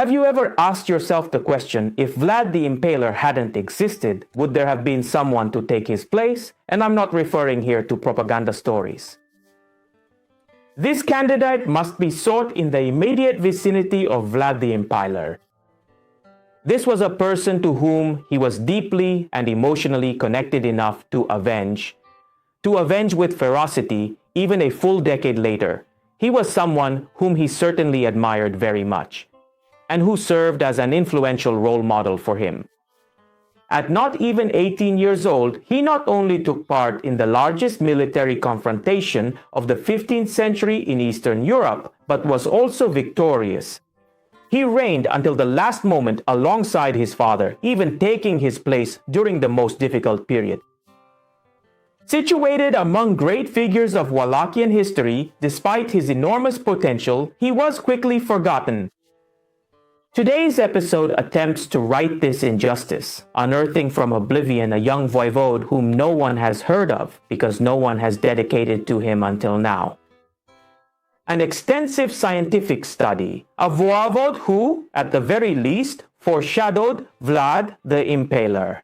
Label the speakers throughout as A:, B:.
A: Have you ever asked yourself the question, if Vlad the Impaler hadn't existed, would there have been someone to take his place? And I'm not referring here to propaganda stories. This candidate must be sought in the immediate vicinity of Vlad the Impaler. This was a person to whom he was deeply and emotionally connected enough to avenge with ferocity even a full decade later. He was someone whom he certainly admired very much, and who served as an influential role model for him. At not even 18 years old, he not only took part in the largest military confrontation of the 15th century in Eastern Europe, but was also victorious. He reigned until the last moment alongside his father, even taking his place during the most difficult period. Situated among great figures of Wallachian history, despite his enormous potential, he was quickly forgotten. Today's episode attempts to right this injustice, unearthing from oblivion a young voivode whom no one has heard of because no one has dedicated to him until now. An extensive scientific study, a voivode who, at the very least, foreshadowed Vlad the Impaler.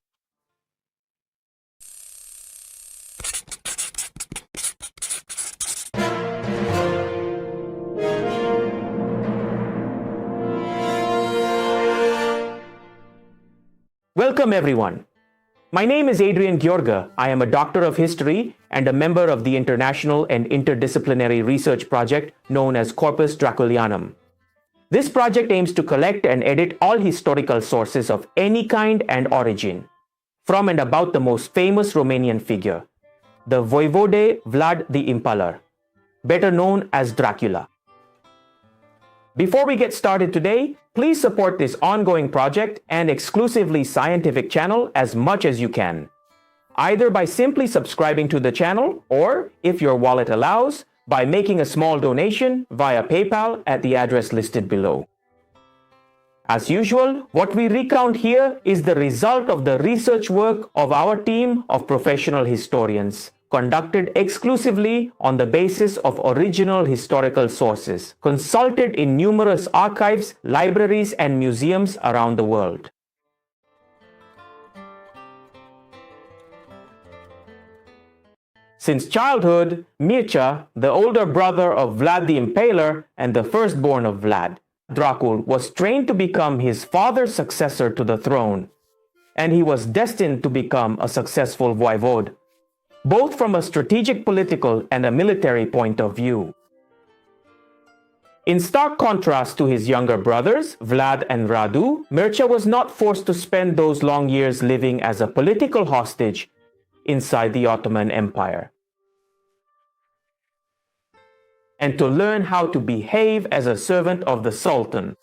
A: Welcome everyone. My name is Adrian Giurgiu. I am a doctor of history and a member of the international and interdisciplinary research project known as Corpus Draculianum. This project aims to collect and edit all historical sources of any kind and origin, from and about the most famous Romanian figure, the voivode Vlad the Impaler, better known as Dracula. Before we get started today, please support this ongoing project and exclusively scientific channel as much as you can, either by simply subscribing to the channel or, if your wallet allows, by making a small donation via PayPal at the address listed below. As usual, what we recount here is the result of the research work of our team of professional historians, conducted exclusively on the basis of original historical sources, consulted in numerous archives, libraries, and museums around the world. Since childhood, Mircea, the older brother of Vlad the Impaler and the firstborn of Vlad, Dracul, was trained to become his father's successor to the throne, and he was destined to become a successful voivode, both from a strategic political and a military point of view. In stark contrast to his younger brothers, Vlad and Radu, Mircea was not forced to spend those long years living as a political hostage inside the Ottoman Empire, and to learn how to behave as a servant of the Sultan.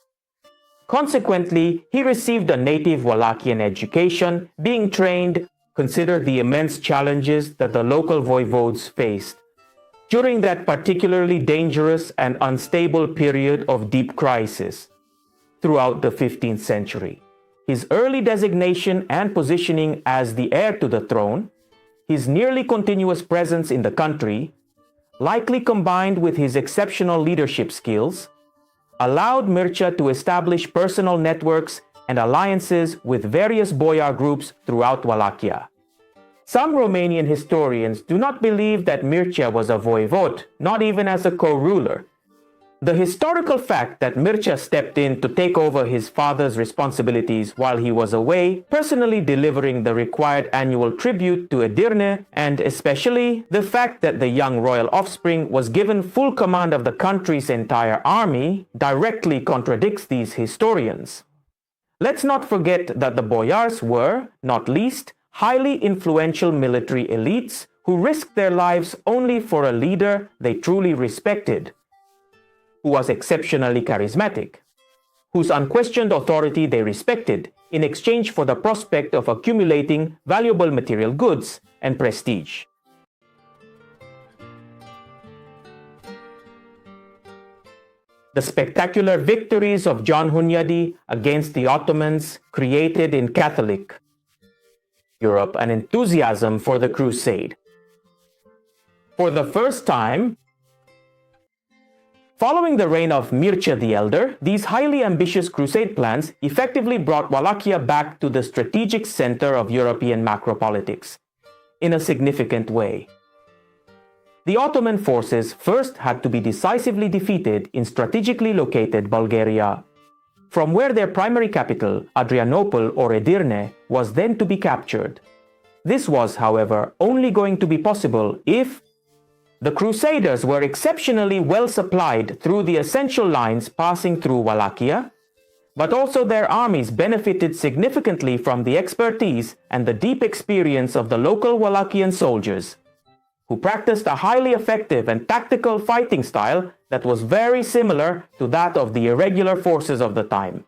A: Consequently, he received a native Wallachian education, being trained considered the immense challenges that the local voivodes faced during that particularly dangerous and unstable period of deep crisis throughout the 15th century. His early designation and positioning as the heir to the throne, his nearly continuous presence in the country, likely combined with his exceptional leadership skills, allowed Mircea to establish personal networks and alliances with various boyar groups throughout Wallachia. Some Romanian historians do not believe that Mircea was a voivode, not even as a co-ruler. The historical fact that Mircea stepped in to take over his father's responsibilities while he was away, personally delivering the required annual tribute to Edirne, and especially the fact that the young royal offspring was given full command of the country's entire army, directly contradicts these historians. Let's not forget that the boyars were, not least, highly influential military elites who risked their lives only for a leader they truly respected, who was exceptionally charismatic, whose unquestioned authority they respected in exchange for the prospect of accumulating valuable material goods and prestige. The spectacular victories of John Hunyadi against the Ottomans created in Catholic Europe an enthusiasm for the Crusade. For the first time, Following the reign of Mircea the Elder, these highly ambitious crusade plans effectively brought Wallachia back to the strategic center of European macropolitics in a significant way. The Ottoman forces first had to be decisively defeated in strategically located Bulgaria, from where their primary capital, Adrianople or Edirne, was then to be captured. This was, however, only going to be possible if the Crusaders were exceptionally well supplied through the essential lines passing through Wallachia, but also their armies benefited significantly from the expertise and the deep experience of the local Wallachian soldiers, who practiced a highly effective and tactical fighting style that was very similar to that of the irregular forces of the time.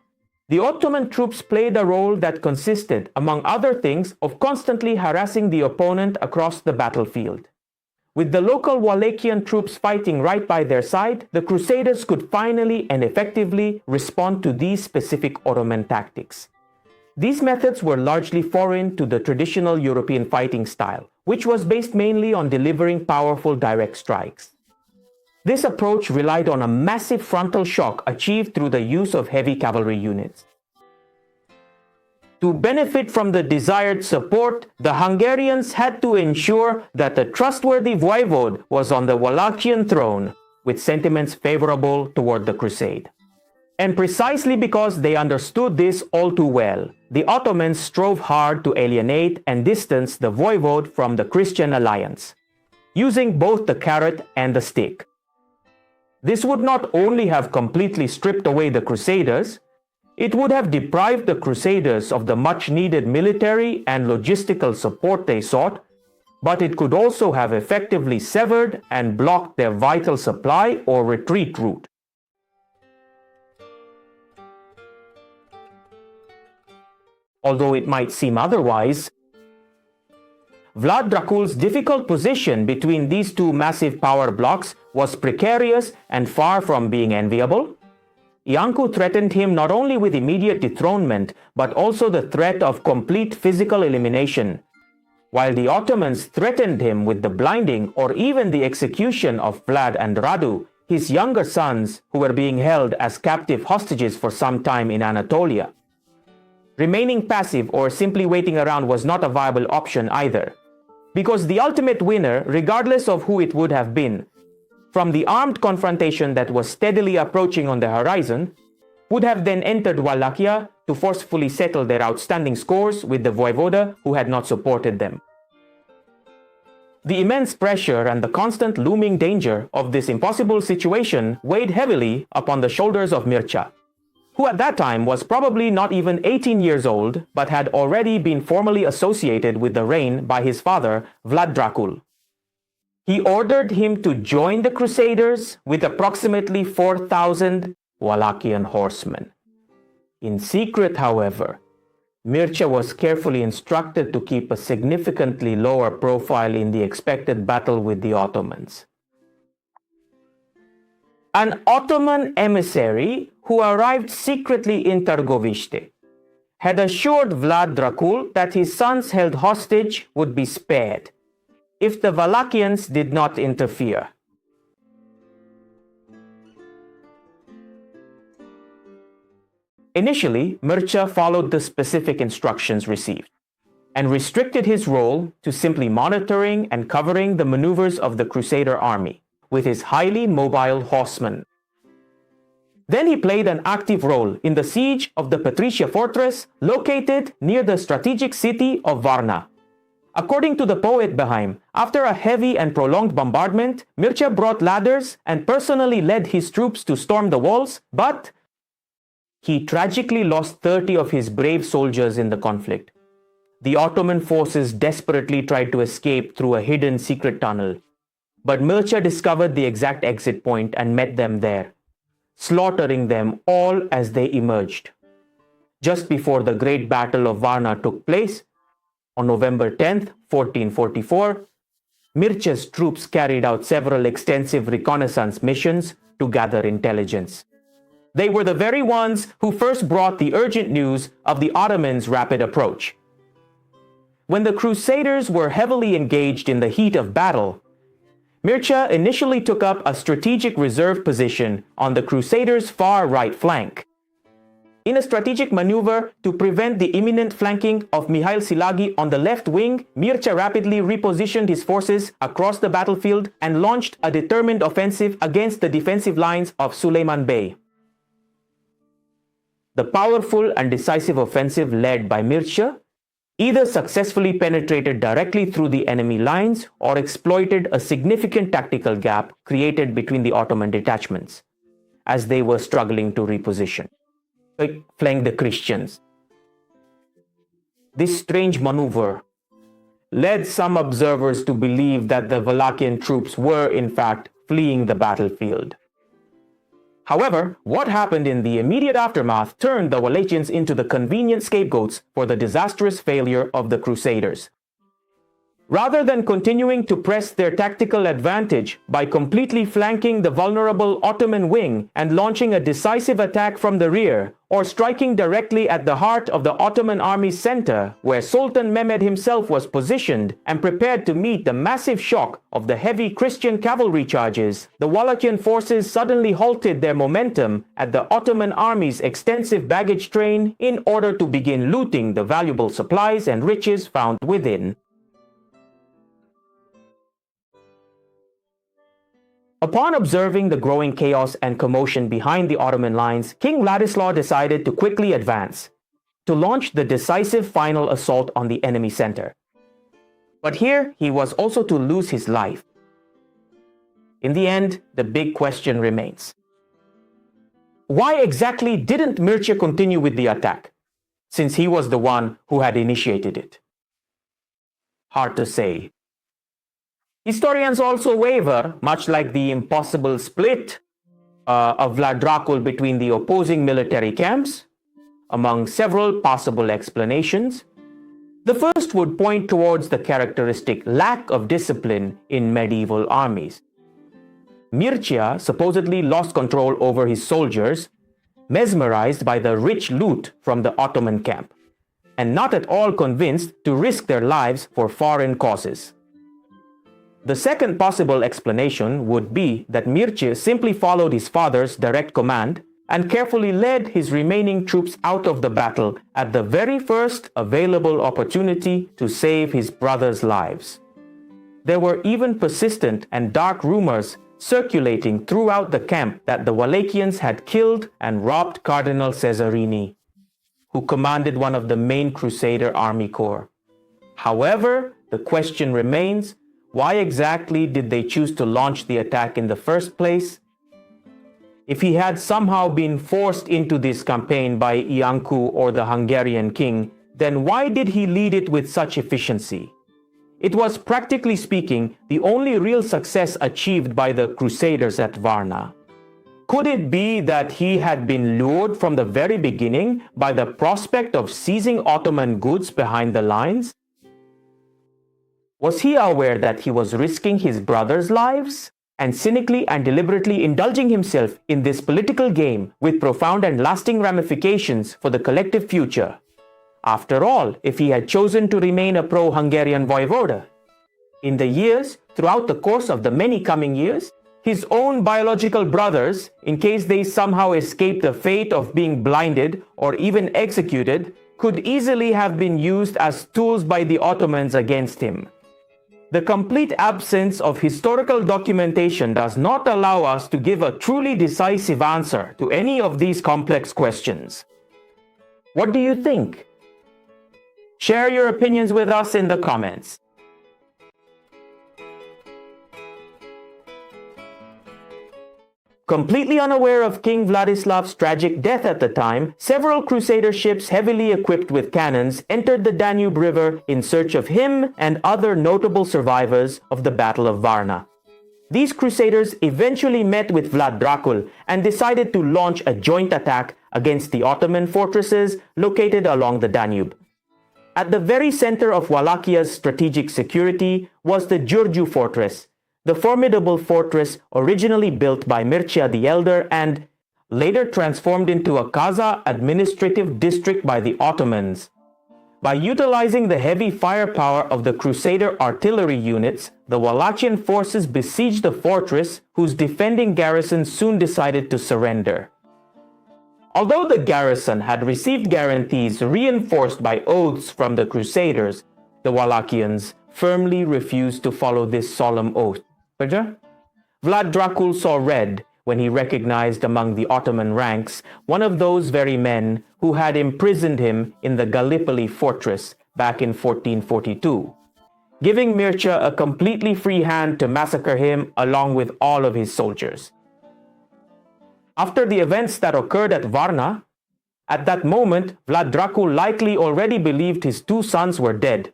A: The Ottoman troops played a role that consisted, among other things, of constantly harassing the opponent across the battlefield. With the local Wallachian troops fighting right by their side, the Crusaders could finally and effectively respond to these specific Ottoman tactics. These methods were largely foreign to the traditional European fighting style, which was based mainly on delivering powerful direct strikes. This approach relied on a massive frontal shock achieved through the use of heavy cavalry units. To benefit from the desired support, the Hungarians had to ensure that a trustworthy voivode was on the Wallachian throne, with sentiments favorable toward the crusade. And precisely because they understood this all too well, the Ottomans strove hard to alienate and distance the voivode from the Christian alliance, using both the carrot and the stick. This would not only have completely stripped away the Crusaders, it would have deprived the Crusaders of the much-needed military and logistical support they sought, but it could also have effectively severed and blocked their vital supply or retreat route. Although it might seem otherwise, Vlad Dracul's difficult position between these two massive power blocks was precarious and far from being enviable. Iancu threatened him not only with immediate dethronement, but also the threat of complete physical elimination, while the Ottomans threatened him with the blinding or even the execution of Vlad and Radu, his younger sons who were being held as captive hostages for some time in Anatolia. Remaining passive or simply waiting around was not a viable option either, because the ultimate winner, regardless of who it would have been, from the armed confrontation that was steadily approaching on the horizon, would have then entered Wallachia to forcefully settle their outstanding scores with the voivoda who had not supported them. The immense pressure and the constant looming danger of this impossible situation weighed heavily upon the shoulders of Mircea, who at that time was probably not even 18 years old, but had already been formally associated with the reign by his father, Vlad Dracul. He ordered him to join the Crusaders with approximately 4,000 Wallachian horsemen. In secret, however, Mircea was carefully instructed to keep a significantly lower profile in the expected battle with the Ottomans. An Ottoman emissary who arrived secretly in Târgoviște had assured Vlad Dracul that his sons held hostage would be spared if the Wallachians did not interfere. Initially, Mircea followed the specific instructions received and restricted his role to simply monitoring and covering the maneuvers of the Crusader army with his highly mobile horsemen. Then he played an active role in the siege of the Petrich fortress located near the strategic city of Varna. According to the poet Behaim, after a heavy and prolonged bombardment, Mircea brought ladders and personally led his troops to storm the walls, but he tragically lost 30 of his brave soldiers in the conflict. The Ottoman forces desperately tried to escape through a hidden secret tunnel, but Mircea discovered the exact exit point and met them there, slaughtering them all as they emerged. Just before the Great Battle of Varna took place, on November 10, 1444, Mircea's troops carried out several extensive reconnaissance missions to gather intelligence. They were the very ones who first brought the urgent news of the Ottomans' rapid approach. When the Crusaders were heavily engaged in the heat of battle, Mircea initially took up a strategic reserve position on the Crusaders' far right flank. In a strategic maneuver to prevent the imminent flanking of Mihail Szilágyi on the left wing, Mircea rapidly repositioned his forces across the battlefield and launched a determined offensive against the defensive lines of Suleiman Bey. The powerful and decisive offensive led by Mircea either successfully penetrated directly through the enemy lines or exploited a significant tactical gap created between the Ottoman detachments as they were struggling to reposition. Flank the Christians. This strange maneuver led some observers to believe that the Wallachian troops were in fact fleeing the battlefield. However, what happened in the immediate aftermath turned the Wallachians into the convenient scapegoats for the disastrous failure of the Crusaders. Rather than continuing to press their tactical advantage by completely flanking the vulnerable Ottoman wing and launching a decisive attack from the rear, or striking directly at the heart of the Ottoman army's center, where Sultan Mehmed himself was positioned and prepared to meet the massive shock of the heavy Christian cavalry charges, the Wallachian forces suddenly halted their momentum at the Ottoman army's extensive baggage train in order to begin looting the valuable supplies and riches found within. Upon observing the growing chaos and commotion behind the Ottoman lines, King Vladislav decided to quickly advance, to launch the decisive final assault on the enemy center. But here he was also to lose his life. In the end, the big question remains. Why exactly didn't Mircea continue with the attack, since he was the one who had initiated it? Hard to say. Historians also waver, much like the impossible split of Vlad Dracul between the opposing military camps, among several possible explanations. The first would point towards the characteristic lack of discipline in medieval armies. Mircea supposedly lost control over his soldiers, mesmerized by the rich loot from the Ottoman camp, and not at all convinced to risk their lives for foreign causes. The second possible explanation would be that Mircea simply followed his father's direct command and carefully led his remaining troops out of the battle at the very first available opportunity to save his brothers' lives. There were even persistent and dark rumors circulating throughout the camp that the Wallachians had killed and robbed Cardinal Cesarini, who commanded one of the main Crusader army corps. However, the question remains, why exactly did they choose to launch the attack in the first place? If he had somehow been forced into this campaign by Iancu or the Hungarian king, then why did he lead it with such efficiency? It was, practically speaking, the only real success achieved by the Crusaders at Varna. Could it be that he had been lured from the very beginning by the prospect of seizing Ottoman goods behind the lines? Was he aware that he was risking his brothers' lives and cynically and deliberately indulging himself in this political game with profound and lasting ramifications for the collective future? After all, if he had chosen to remain a pro-Hungarian voivoda, in the years, throughout the course of the many coming years, his own biological brothers, in case they somehow escaped the fate of being blinded or even executed, could easily have been used as tools by the Ottomans against him. The complete absence of historical documentation does not allow us to give a truly decisive answer to any of these complex questions. What do you think? Share your opinions with us in the comments. Completely unaware of King Vladislav's tragic death at the time, several Crusader ships heavily equipped with cannons entered the Danube River in search of him and other notable survivors of the Battle of Varna. These Crusaders eventually met with Vlad Dracul and decided to launch a joint attack against the Ottoman fortresses located along the Danube. At the very center of Wallachia's strategic security was the Giurgiu fortress, the formidable fortress originally built by Mircea the Elder and later transformed into a Kaza administrative district by the Ottomans. By utilizing the heavy firepower of the Crusader artillery units, the Wallachian forces besieged the fortress, whose defending garrison soon decided to surrender. Although the garrison had received guarantees reinforced by oaths from the Crusaders, the Wallachians firmly refused to follow this solemn oath. Vlad Dracul saw red when he recognized among the Ottoman ranks one of those very men who had imprisoned him in the Gallipoli fortress back in 1442, giving Mircea a completely free hand to massacre him along with all of his soldiers. After the events that occurred at Varna, at that moment, Vlad Dracul likely already believed his two sons were dead,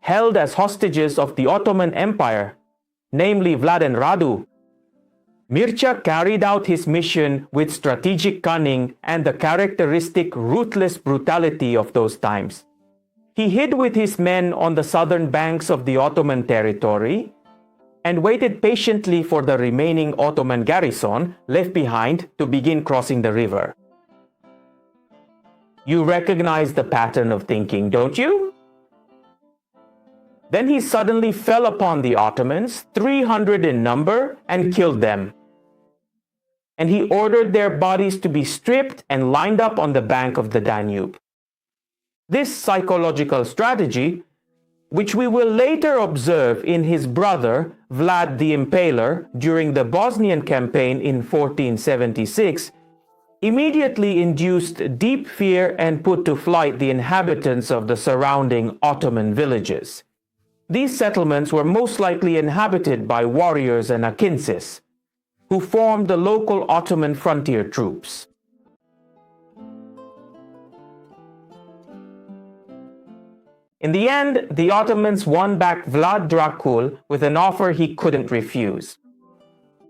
A: held as hostages of the Ottoman Empire, namely Vlad and Radu. Mircea carried out his mission with strategic cunning and the characteristic ruthless brutality of those times. He hid with his men on the southern banks of the Ottoman territory and waited patiently for the remaining Ottoman garrison left behind to begin crossing the river. You recognize the pattern of thinking, don't you? Then he suddenly fell upon the Ottomans, 300 in number, and killed them. And he ordered their bodies to be stripped and lined up on the bank of the Danube. This psychological strategy, which we will later observe in his brother Vlad the Impaler during the Bosnian campaign in 1476, immediately induced deep fear and put to flight the inhabitants of the surrounding Ottoman villages. These settlements were most likely inhabited by warriors and akinses, who formed the local Ottoman frontier troops. In the end, the Ottomans won back Vlad Dracul with an offer he couldn't refuse.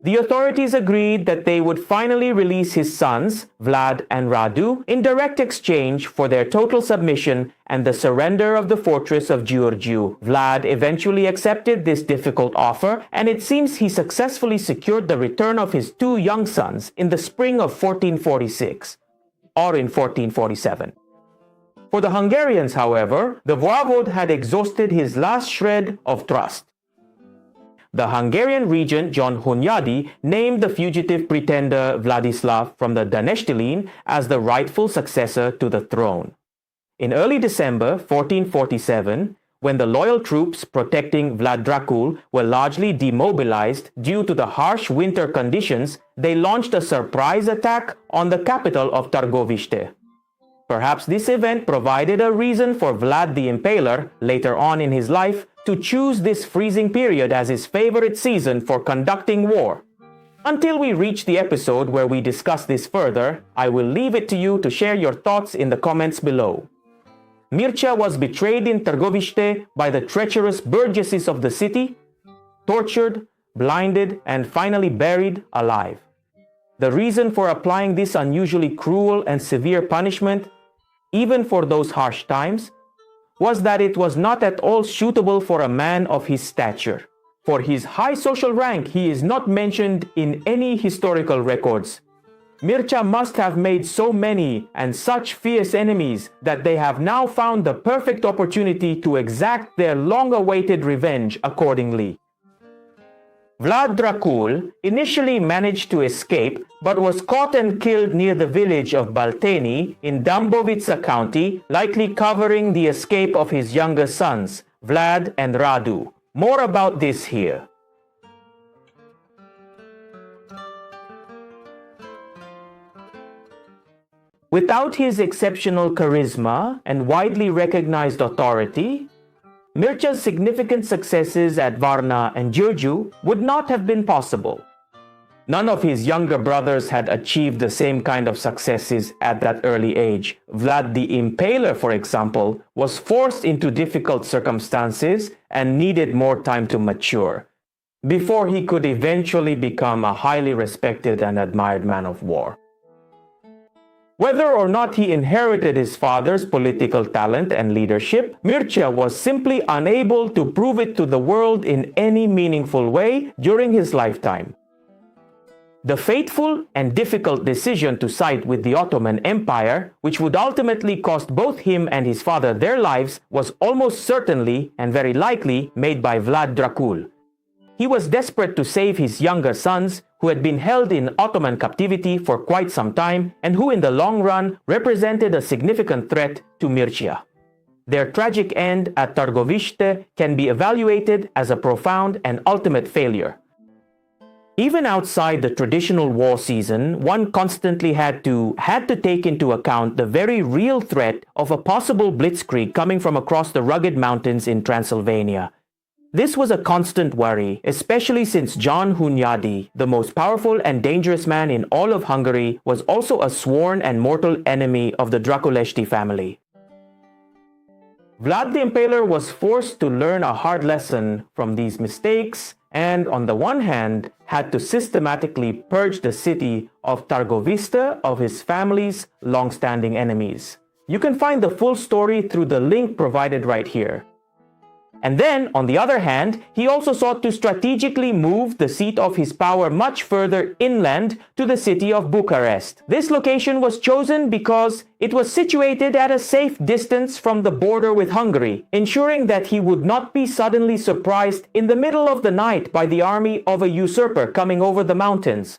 A: The authorities agreed that they would finally release his sons, Vlad and Radu, in direct exchange for their total submission and the surrender of the fortress of Giurgiu. Vlad eventually accepted this difficult offer, and it seems he successfully secured the return of his two young sons in the spring of 1446, or in 1447. For the Hungarians, however, the voivode had exhausted his last shred of trust. The Hungarian regent John Hunyadi named the fugitive pretender Vladislav from the Daneshtilin as the rightful successor to the throne. In early December 1447, when the loyal troops protecting Vlad Dracul were largely demobilized due to the harsh winter conditions, they launched a surprise attack on the capital of Târgoviște. Perhaps this event provided a reason for Vlad the Impaler, later on in his life, to choose this freezing period as his favorite season for conducting war. Until we reach the episode where we discuss this further, I will leave it to you to share your thoughts in the comments below. Mircea was betrayed in Târgoviște by the treacherous burgesses of the city, tortured, blinded, and finally buried alive. The reason for applying this unusually cruel and severe punishment, even for those harsh times, was that it was not at all suitable for a man of his stature. For his high social rank, he is not mentioned in any historical records. Mircea must have made so many and such fierce enemies that they have now found the perfect opportunity to exact their long-awaited revenge accordingly. Vlad Dracul initially managed to escape, but was caught and killed near the village of Balteni in Dâmbovița County, likely covering the escape of his younger sons, Vlad and Radu. More about this here. Without his exceptional charisma and widely recognized authority, Mircea's significant successes at Varna and Giurgiu would not have been possible. None of his younger brothers had achieved the same kind of successes at that early age. Vlad the Impaler, for example, was forced into difficult circumstances and needed more time to mature before he could eventually become a highly respected and admired man of war. Whether or not he inherited his father's political talent and leadership, Mircea was simply unable to prove it to the world in any meaningful way during his lifetime. The fateful and difficult decision to side with the Ottoman Empire, which would ultimately cost both him and his father their lives, was almost certainly and very likely made by Vlad Dracul. he was desperate to save his younger sons, who had been held in Ottoman captivity for quite some time and who in the long run represented a significant threat to Mircea. Their tragic end at Târgoviște can be evaluated as a profound and ultimate failure. Even outside the traditional war season, one constantly had to take into account the very real threat of a possible blitzkrieg coming from across the rugged mountains in Transylvania. This was a constant worry, especially since John Hunyadi, the most powerful and dangerous man in all of Hungary, was also a sworn and mortal enemy of the Drăculești family. Vlad the Impaler was forced to learn a hard lesson from these mistakes and, on the one hand, had to systematically purge the city of Târgoviște of his family's long-standing enemies. You can find the full story through the link provided right here. And then, on the other hand, he also sought to strategically move the seat of his power much further inland to the city of Bucharest. This location was chosen because it was situated at a safe distance from the border with Hungary, ensuring that he would not be suddenly surprised in the middle of the night by the army of a usurper coming over the mountains.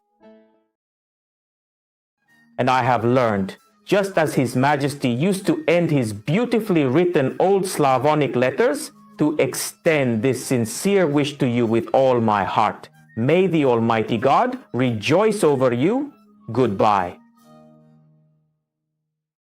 A: And I have learned, just as His Majesty used to end his beautifully written Old Slavonic letters, to extend this sincere wish to you with all my heart. May the Almighty God rejoice over you. Goodbye.